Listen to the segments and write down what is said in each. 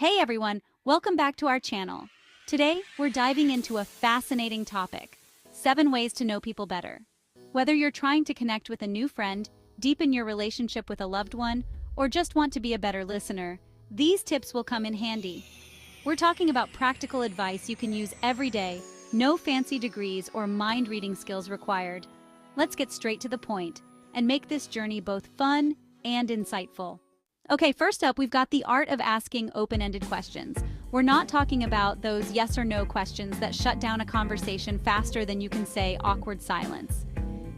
Hey everyone, welcome back to our channel. Today, we're diving into a fascinating topic: 7 ways to know people better. Whether you're trying to connect with a new friend, deepen your relationship with a loved one, or just want to be a better listener, these tips will come in handy. We're talking about practical advice you can use every day, no fancy degrees or mind-reading skills required. Let's get straight to the point and make this journey both fun and insightful. Okay, first up, we've got the art of asking open-ended questions. We're not talking about those yes or no questions that shut down a conversation faster than you can say awkward silence.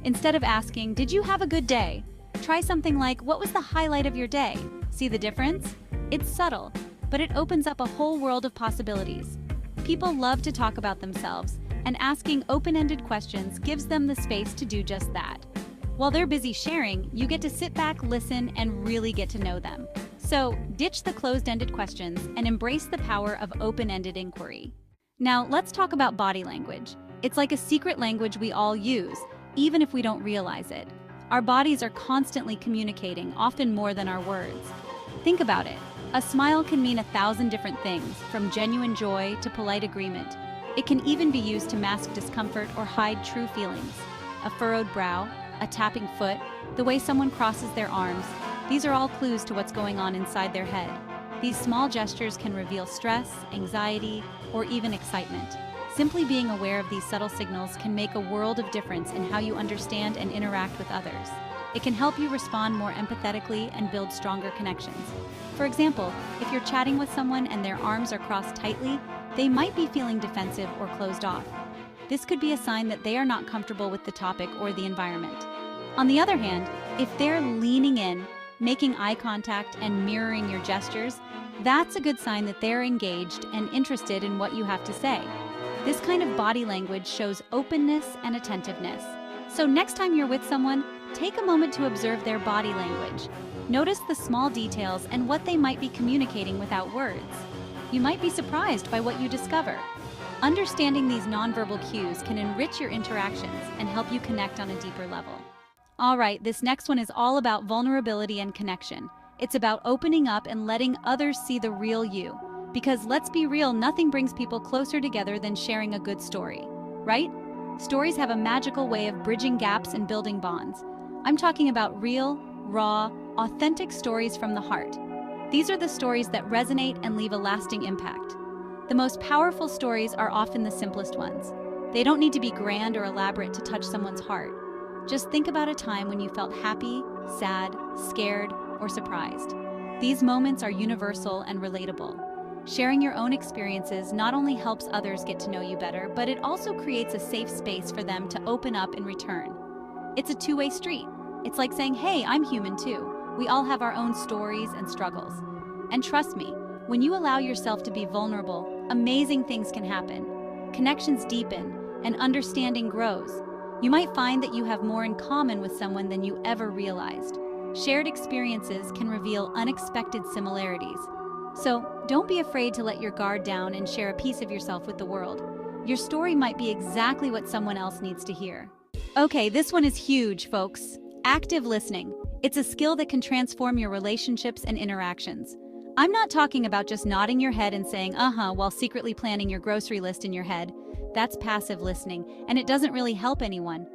Instead of asking, "Did you have a good day?" try something like, "What was the highlight of your day?" See the difference? It's subtle, but it opens up a whole world of possibilities. People love to talk about themselves, and asking open-ended questions gives them the space to do just that. While they're busy sharing, you get to sit back, listen, and really get to know them. So, ditch the closed-ended questions and embrace the power of open-ended inquiry. Now, let's talk about body language. It's like a secret language we all use, even if we don't realize it. Our bodies are constantly communicating, often more than our words. Think about it. A smile can mean 1,000 different things, from genuine joy to polite agreement. It can even be used to mask discomfort or hide true feelings. A furrowed brow, a tapping foot, the way someone crosses their arms, these are all clues to what's going on inside their head. These small gestures can reveal stress, anxiety, or even excitement. Simply being aware of these subtle signals can make a world of difference in how you understand and interact with others. It can help you respond more empathetically and build stronger connections. For example, if you're chatting with someone and their arms are crossed tightly, they might be feeling defensive or closed off. This could be a sign that they are not comfortable with the topic or the environment. On the other hand, if they're leaning in, making eye contact, and mirroring your gestures, that's a good sign that they're engaged and interested in what you have to say. This kind of body language shows openness and attentiveness. So next time you're with someone, take a moment to observe their body language. Notice the small details and what they might be communicating without words. You might be surprised by what you discover. Understanding these nonverbal cues can enrich your interactions and help you connect on a deeper level. All right, this next one is all about vulnerability and connection. It's about opening up and letting others see the real you. Because let's be real, nothing brings people closer together than sharing a good story, right? Stories have a magical way of bridging gaps and building bonds. I'm talking about real, raw, authentic stories from the heart. These are the stories that resonate and leave a lasting impact. The most powerful stories are often the simplest ones. They don't need to be grand or elaborate to touch someone's heart. Just think about a time when you felt happy, sad, scared, or surprised. These moments are universal and relatable. Sharing your own experiences not only helps others get to know you better, but it also creates a safe space for them to open up in return. It's a two-way street. It's like saying, "Hey, I'm human too. We all have our own stories and struggles." And trust me, when you allow yourself to be vulnerable, amazing things can happen. Connections deepen, and understanding grows. You might find that you have more in common with someone than you ever realized. Shared experiences can reveal unexpected similarities. So, don't be afraid to let your guard down and share a piece of yourself with the world. Your story might be exactly what someone else needs to hear. Okay, this one is huge, folks. Active listening. It's a skill that can transform your relationships and interactions. I'm not talking about just nodding your head and saying, "uh-huh," while secretly planning your grocery list in your head. That's passive listening, and it doesn't really help anyone.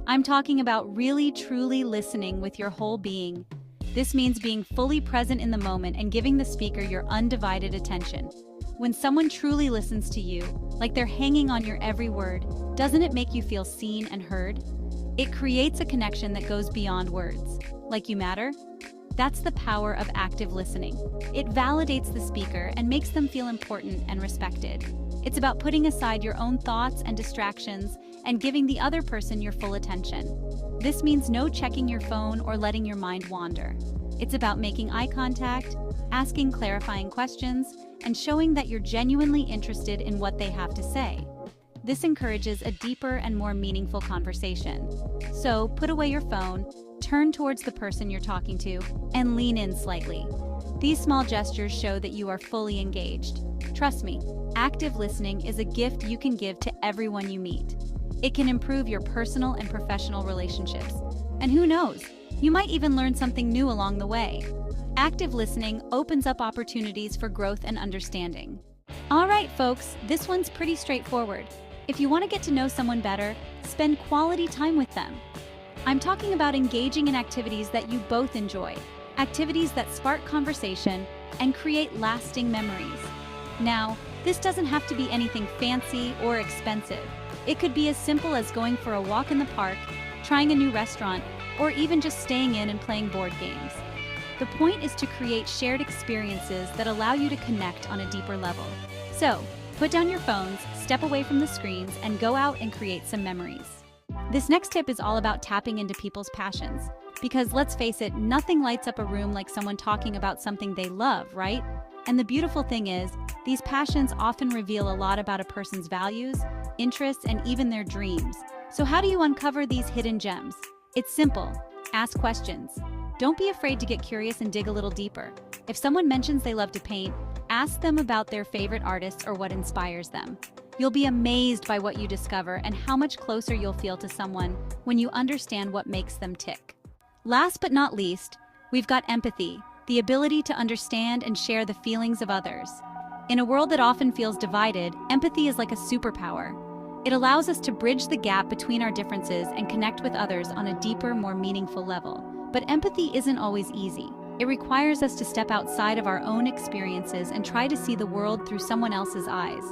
I'm talking about really, truly listening with your whole being. This means being fully present in the moment and giving the speaker your undivided attention. When someone truly listens to you, like they're hanging on your every word, doesn't it make you feel seen and heard? It creates a connection that goes beyond words. Like you matter? That's the power of active listening. It validates the speaker and makes them feel important and respected. It's about putting aside your own thoughts and distractions and giving the other person your full attention. This means no checking your phone or letting your mind wander. It's about making eye contact, asking clarifying questions, and showing that you're genuinely interested in what they have to say. This encourages a deeper and more meaningful conversation. So, put away your phone, turn towards the person you're talking to, and lean in slightly. These small gestures show that you are fully engaged. Trust me, active listening is a gift you can give to everyone you meet. It can improve your personal and professional relationships. And who knows, you might even learn something new along the way. Active listening opens up opportunities for growth and understanding. All right, folks, this one's pretty straightforward. If you want to get to know someone better, spend quality time with them. I'm talking about engaging in activities that you both enjoy, activities that spark conversation and create lasting memories. Now, this doesn't have to be anything fancy or expensive. It could be as simple as going for a walk in the park, trying a new restaurant, or even just staying in and playing board games. The point is to create shared experiences that allow you to connect on a deeper level. So, put down your phones, step away from the screens, and go out and create some memories. This next tip is all about tapping into people's passions. Because let's face it, nothing lights up a room like someone talking about something they love, right? And the beautiful thing is, these passions often reveal a lot about a person's values, interests, and even their dreams. So how do you uncover these hidden gems? It's simple. Ask questions. Don't be afraid to get curious and dig a little deeper. If someone mentions they love to paint, ask them about their favorite artists or what inspires them. You'll be amazed by what you discover and how much closer you'll feel to someone when you understand what makes them tick. Last but not least, we've got empathy, the ability to understand and share the feelings of others. In a world that often feels divided, empathy is like a superpower. It allows us to bridge the gap between our differences and connect with others on a deeper, more meaningful level. But empathy isn't always easy. It requires us to step outside of our own experiences and try to see the world through someone else's eyes.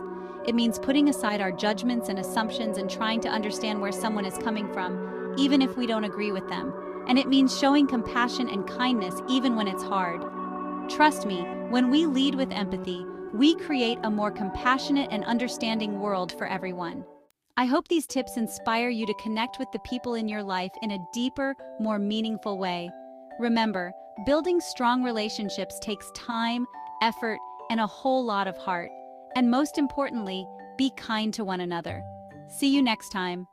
It means putting aside our judgments and assumptions and trying to understand where someone is coming from, even if we don't agree with them. And it means showing compassion and kindness even when it's hard. Trust me, when we lead with empathy, we create a more compassionate and understanding world for everyone. I hope these tips inspire you to connect with the people in your life in a deeper, more meaningful way. Remember, building strong relationships takes time, effort, and a whole lot of heart. And most importantly, be kind to one another. See you next time.